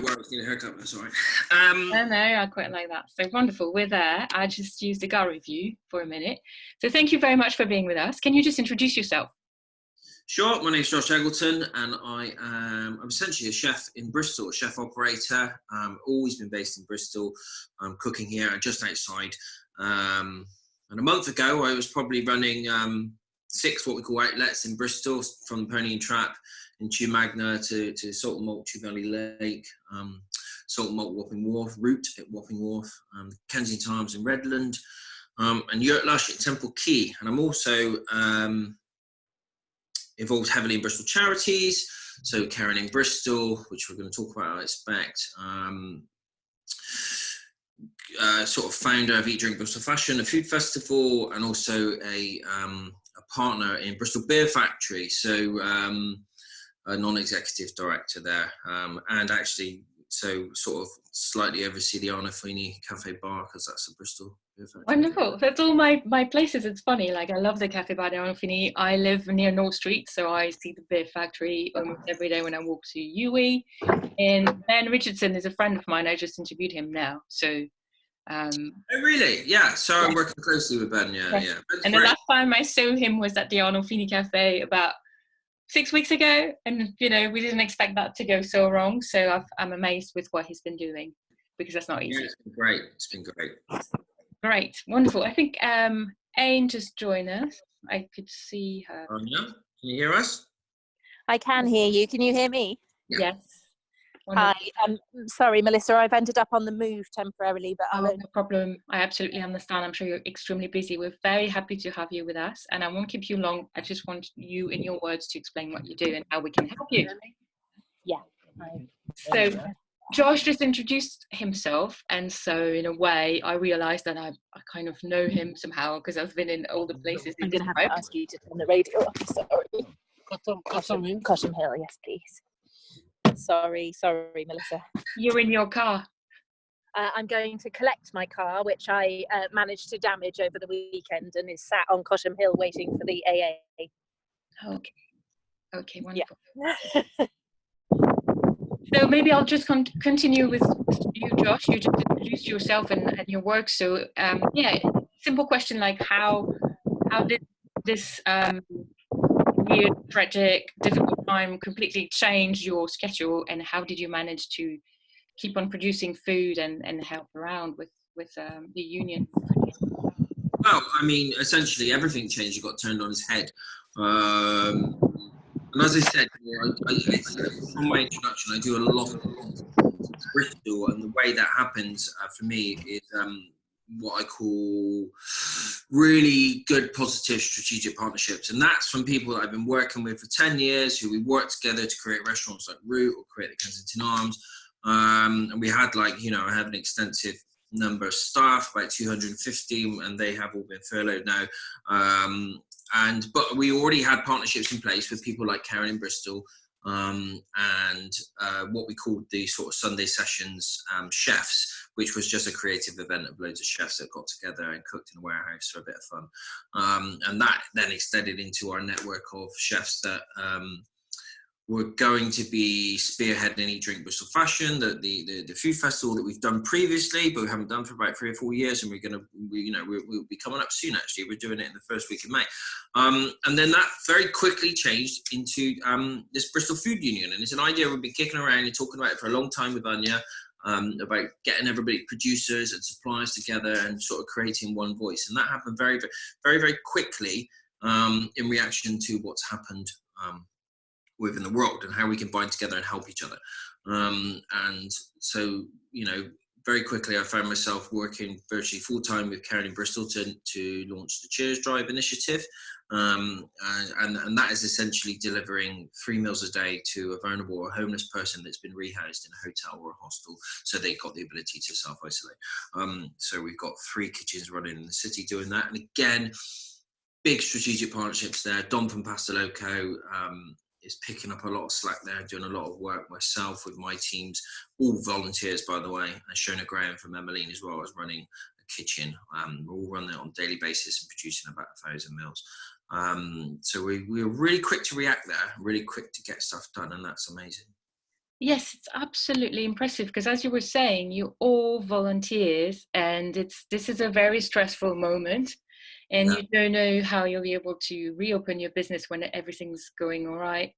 worry, I was getting a haircut. That's all right. No, I quite like that. So wonderful. We're there. I just used the Gar review for a minute. So thank you very much for being with us. Can you just introduce yourself? Sure. My name's Josh Eggleton, and I'm essentially a chef in Bristol, a chef operator. Always been based in Bristol. I'm cooking here just outside. And a month ago, I was probably running 6 what we call outlets in Bristol, from Pony and Trap in Chew Magna to Salt and Malt, Chew Valley Lake, Salt and Malt Wapping Wharf, Route at Wapping Wharf, Kensington Arms in Redland, and Yurt Lush at Temple Quay. And I'm also involved heavily in Bristol charities, so Caring in Bristol, which we're going to talk about, I expect. Sort of founder of Eat, Drink, Bristol Fashion, a food festival, and also a partner in Bristol Beer Factory, so a non-executive director there, and actually so sort of slightly oversee the Arnolfini Cafe Bar, because that's a Bristol Beer Factory. Wonderful. That's all my places. It's funny, like I love the Cafe Bar de Arnolfini. I live near North Street, so I see the Beer Factory almost every day when I walk to UWE. And Ben Richardson is a friend of mine. I just interviewed him now, so oh really? Yeah, so I'm working closely with Ben. Yeah. And the last time I saw him was at the Arnolfini Cafe about 6 weeks ago, and we didn't expect that to go so wrong. So I'm amazed with what he's been doing, because that's not easy. Yeah, it's been great. Great, wonderful. I think Aine just joined us. I could see her. Yeah. Can you hear us? I can hear you. Can you hear me? Yeah. Yes. Wonderful. Hi. Sorry, Melissa. I've ended up on the move temporarily, but no problem. I absolutely understand. I'm sure you're extremely busy. We're very happy to have you with us, and I won't keep you long. I just want you, in your words, to explain what you do and how we can help you. Yeah. So, Josh just introduced himself, and so in a way, I realised that I kind of know him somehow, because I've been in all the places. I'm going to have to ask you to turn the radio off. Sorry. Cosham Hill, yes, please. Sorry, Melissa. You're in your car. I'm going to collect my car, which I managed to damage over the weekend, and is sat on Cosham Hill waiting for the AA. Okay, wonderful. Yeah. So maybe I'll just continue with you, Josh. You just introduced yourself and your work. So simple question, like how did this weird, tragic, difficult time completely change your schedule, and how did you manage to keep on producing food and help around with the union? Well, I mean, essentially everything changed. It got turned on its head. And as I said, from my introduction, I do a lot of Bristol, and the way that happens for me is what I call really good, positive, strategic partnerships. And that's from people that I've been working with for 10 years, who we worked together to create restaurants like Root or create the Kensington Arms. And we had I have an extensive number of staff, about 250, and they have all been furloughed now. But we already had partnerships in place with people like Caring in Bristol, and what we called the sort of Sunday Sessions chefs, which was just a creative event of loads of chefs that got together and cooked in a warehouse for a bit of fun. And that then extended into our network of chefs that were going to be spearheading Eat, Drink, Bristol Fashion, the food festival that we've done previously, but we haven't done for about 3 or 4 years, and we'll be coming up soon. Actually, we're doing it in the first week of May, and then that very quickly changed into this Bristol Food Union, and it's an idea we've been kicking around and talking about it for a long time with Anya, about getting everybody, producers and suppliers, together and sort of creating one voice, and that happened very, very, very quickly in reaction to what's happened within the world and how we can bind together and help each other. And so, very quickly I found myself working virtually full-time with Caring in Bristol to launch the Cheers Drive initiative. And that is essentially delivering 3 meals a day to a vulnerable or homeless person that's been rehoused in a hotel or a hostel, so they've got the ability to self-isolate. So we've got 3 kitchens running in the city doing that. And again, big strategic partnerships there. Dom from Pasta Loco is picking up a lot of slack there, doing a lot of work myself with my teams, all volunteers, by the way, and Shona Graham from Emmeline as well, is running a kitchen. We're all running it on a daily basis and producing about 1,000 meals. So we were really quick to react there, really quick to get stuff done, and that's amazing. Yes, it's absolutely impressive because, as you were saying, you're all volunteers, and this is a very stressful moment, and Yeah. you don't know how you'll be able to reopen your business when everything's going all right.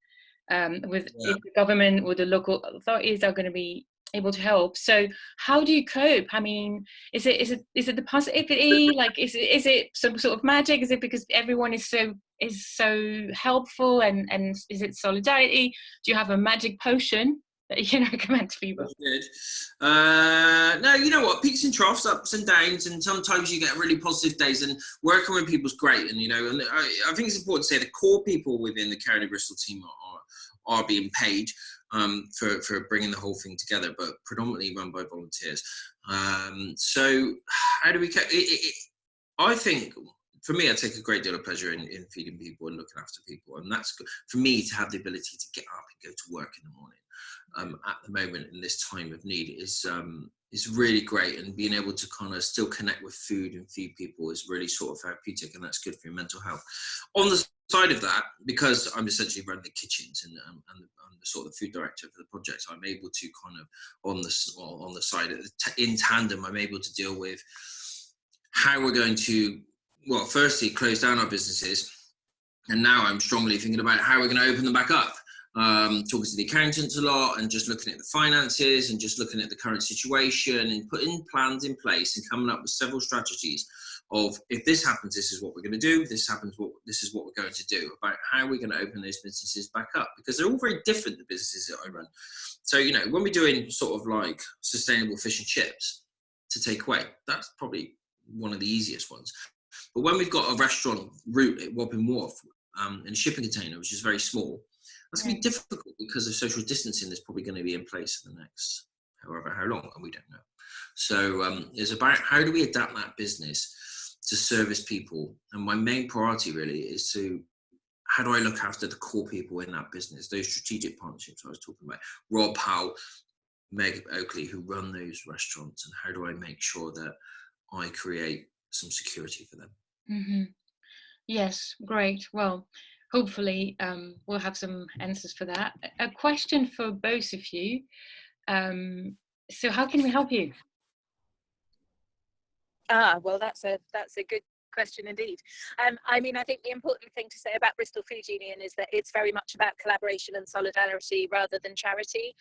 With Yeah. if the government or the local authorities are going to be able to help. So, how do you cope? I mean, is it the positivity? Like, is it some sort of magic? Is it because everyone is so helpful, and is it solidarity? Do you have a magic potion that you can recommend to people? That's good. No, you know what? Peaks and troughs, ups and downs, and sometimes you get really positive days. And working with people's great. And and I think it's important to say the core people within the Carry Bristol team are being paid for bringing the whole thing together, but predominantly run by volunteers. So how do we? I think. For me, I take a great deal of pleasure in feeding people and looking after people, and that's good for me to have the ability to get up and go to work in the morning. At the moment in this time of need is really great, and being able to kind of still connect with food and feed people is really sort of therapeutic, and that's good for your mental health. On the side of that, because I'm essentially running the kitchens and I'm the sort of food director for the project, I'm able to kind of on the side in tandem, I'm able to deal with how we're going to, well, firstly close down our businesses, and now I'm strongly thinking about how we're going to open them back up. Talking to the accountants a lot, and just looking at the finances, and just looking at the current situation, and putting plans in place, and coming up with several strategies of, if this happens, this is what we're going to do. This happens, this is what we're going to do, about how we're going to open those businesses back up, because they're all very different, the businesses that I run. So when we're doing sort of like sustainable fish and chips to take away, that's probably one of the easiest ones. But when we've got a restaurant route at Wapping Wharf in a shipping container, which is very small, that's going to be difficult because of social distancing that's probably going to be in place for the next how long, and we don't know. So it's about how do we adapt that business to service people. And my main priority really is how do I look after the core people in that business, those strategic partnerships I was talking about, Rob Powell, Meg Oakley, who run those restaurants, and how do I make sure that I create some security for them. Mm-hmm. Yes, great. Well, hopefully we'll have some answers for that. A question for both of you. So how can we help you? Well, that's a good question indeed. I mean, I think the important thing to say about Bristol Food Union is that it's very much about collaboration and solidarity rather than charity.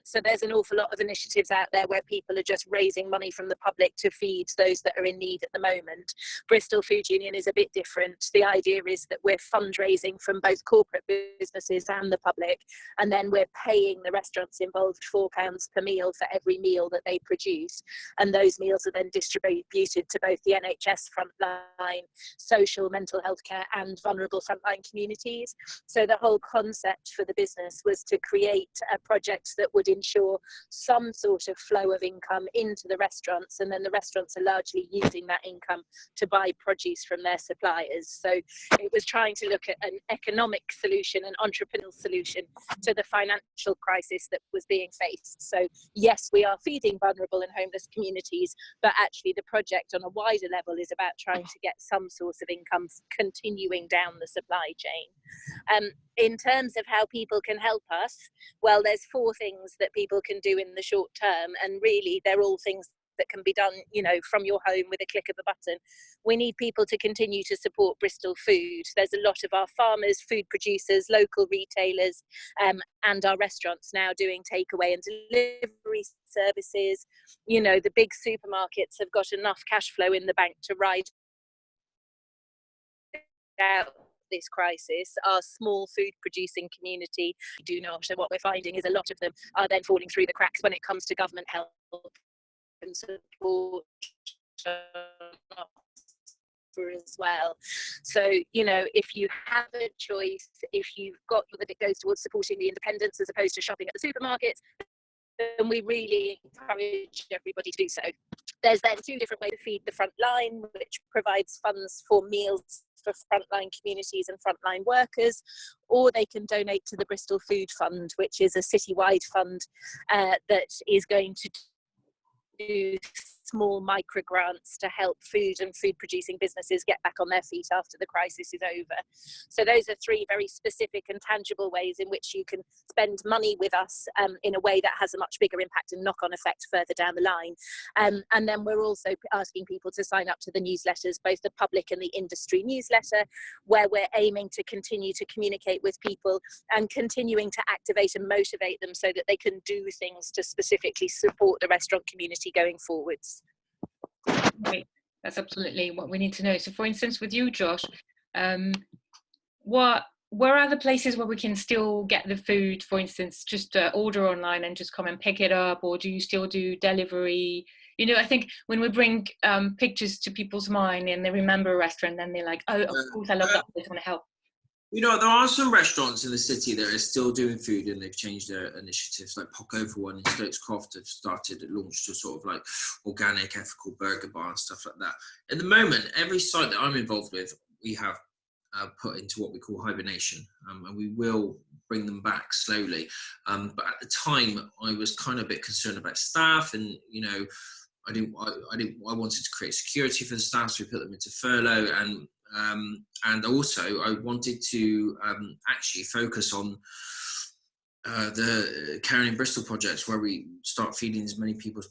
So there's an awful lot of initiatives out there where people are just raising money from the public to feed those that are in need at the moment. Bristol Food Union is a bit different. The idea is that we're fundraising from both corporate businesses and the public, and then we're paying the restaurants involved £4 per meal for every meal that they produce, and those meals are then distributed to both the NHS frontline, social, mental health care, and vulnerable frontline communities. So the whole concept for the business was to create a project that would ensure some sort of flow of income into the restaurants, and then the restaurants are largely using that income to buy produce from their suppliers. So it was trying to look at an economic solution, an entrepreneurial solution to the financial crisis that was being faced. So yes, we are feeding vulnerable and homeless communities, but actually the project on a wider level is about trying to get some source of income continuing down the supply chain. In terms of how people can help us, well, there's 4 things that people can do in the short term, and really they're all things that can be done, from your home with a click of a button. We need people to continue to support Bristol Food. There's a lot of our farmers, food producers, local retailers, and our restaurants now doing takeaway and delivery services. The big supermarkets have got enough cash flow in the bank to ride out this crisis. Our small food producing community do not, and what we're finding is a lot of them are then falling through the cracks when it comes to government help and support as well. So if you have a choice, if you've got that it goes towards supporting the independents as opposed to shopping at the supermarkets, then we really encourage everybody to do so. There's then 2 different ways to feed the front line, which provides funds for meals for frontline communities and frontline workers, or they can donate to the Bristol Food Fund, which is a citywide fund that is going to do small micro grants to help food and food producing businesses get back on their feet after the crisis is over. So those are 3 very specific and tangible ways in which you can spend money with us in a way that has a much bigger impact and knock-on effect further down the line. And then we're also asking people to sign up to the newsletters, both the public and the industry newsletter, where we're aiming to continue to communicate with people and continuing to activate and motivate them so that they can do things to specifically support the restaurant community going forwards. Right. That's absolutely what we need to know. So for instance, with you, Josh, where are the places where we can still get the food, for instance, just order online and just come and pick it up, or do you still do delivery? You know, I think when we bring pictures to people's mind and they remember a restaurant, then they're like, oh, of course, I love that, I just want to help. You know, there are some restaurants in the city that are still doing food, and they've changed their initiatives. Like Pocover one in Stokes Croft have launched a sort of like organic, ethical burger bar and stuff like that. At the moment, every site that I'm involved with, we have put into what we call hibernation, and we will bring them back slowly. But at the time, I was kind of a bit concerned about staff, and you know, I wanted to create security for the staff, so we put them into furlough, and also I wanted to actually focus on the Caring in Bristol projects, where we start feeding as many people as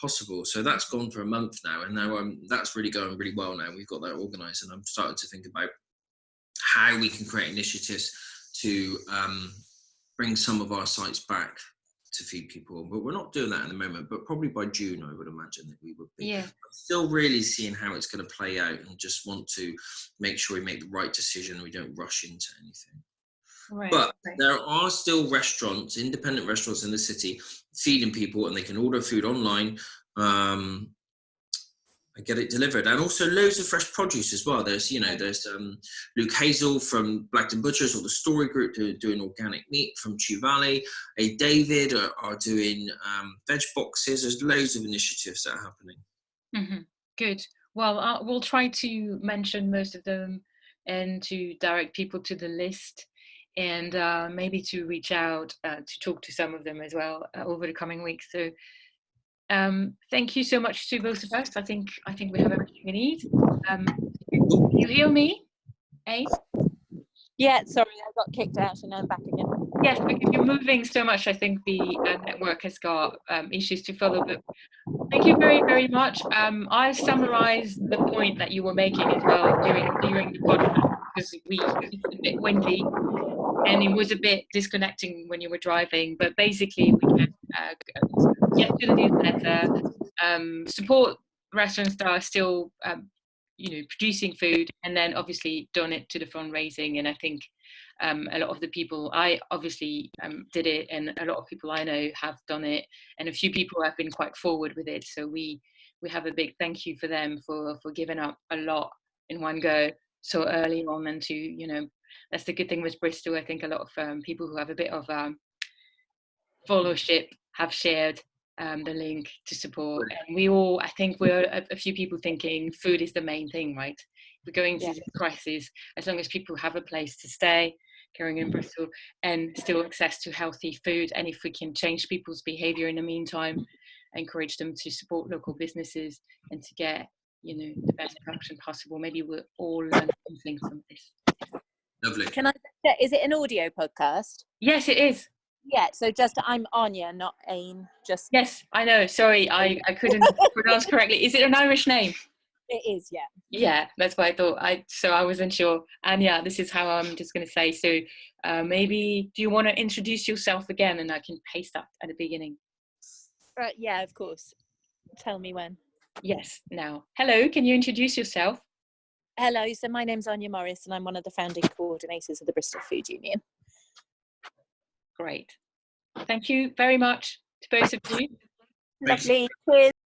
possible. So that's gone for a month now, and now that's really going really well now. We've got that organised, and I'm starting to think about how we can create initiatives to bring some of our sites back to feed people, but we're not doing that at the moment. But probably by June, I would imagine that we would be. Yeah. I'm still really seeing how it's going to play out, and just want to make sure we make the right decision. We don't rush into anything. Right. But there are still restaurants, independent restaurants in the city, feeding people, and they can order food online and get it delivered. And also loads of fresh produce as well. There's Luke Hazel from Blackton Butchers, or the Story Group, who are doing organic meat from Chew Valley. David are doing veg boxes. There's loads of initiatives that are happening. Mm-hmm. Good. Well, we'll try to mention most of them and to direct people to the list, and maybe to reach out to talk to some of them as well over the coming weeks. So thank you so much to both of us. I think we have everything we need. You hear me, Aine? Yeah, sorry, I got kicked out and I'm back again. Yes, because you're moving so much. I think the network has got issues to follow. But thank you very, very much. I'll summarise the point that you were making as well during the podcast, because it's a bit windy and it was a bit disconnecting when you were driving. But basically, we can get to the newsletter, support restaurants that are still, producing food, and then obviously donate to the fundraising. And I think a lot of the people, I obviously did it, and a lot of people I know have done it, and a few people have been quite forward with it. So we have a big thank you for them for giving up a lot in one go so early on, and to, that's the good thing with Bristol. I think a lot of people who have a bit of followership have shared the link to support, and I think we're a few people thinking food is the main thing, right? We're going through this crisis. As long as people have a place to stay, Caring in Bristol, and still access to healthy food, and if we can change people's behaviour in the meantime, encourage them to support local businesses and to get the best production possible, maybe we'll all learn something from this. Lovely. Can I check, is it an audio podcast? Yes, it is. Yeah, so I'm Anya, not Aine. Yes, I know. Sorry, I couldn't pronounce correctly. Is it an Irish name? It is, yeah. Yeah, that's what I thought. So I wasn't sure. And yeah, this is how I'm just going to say. So maybe, do you want to introduce yourself again, and I can paste that at the beginning? Yeah, of course. Tell me when. Yes, now. Hello, can you introduce yourself? Hello, so my name's Anya Morris, and I'm one of the founding coordinators of the Bristol Food Union. Great. Thank you very much to both of you. Lovely. Cheers.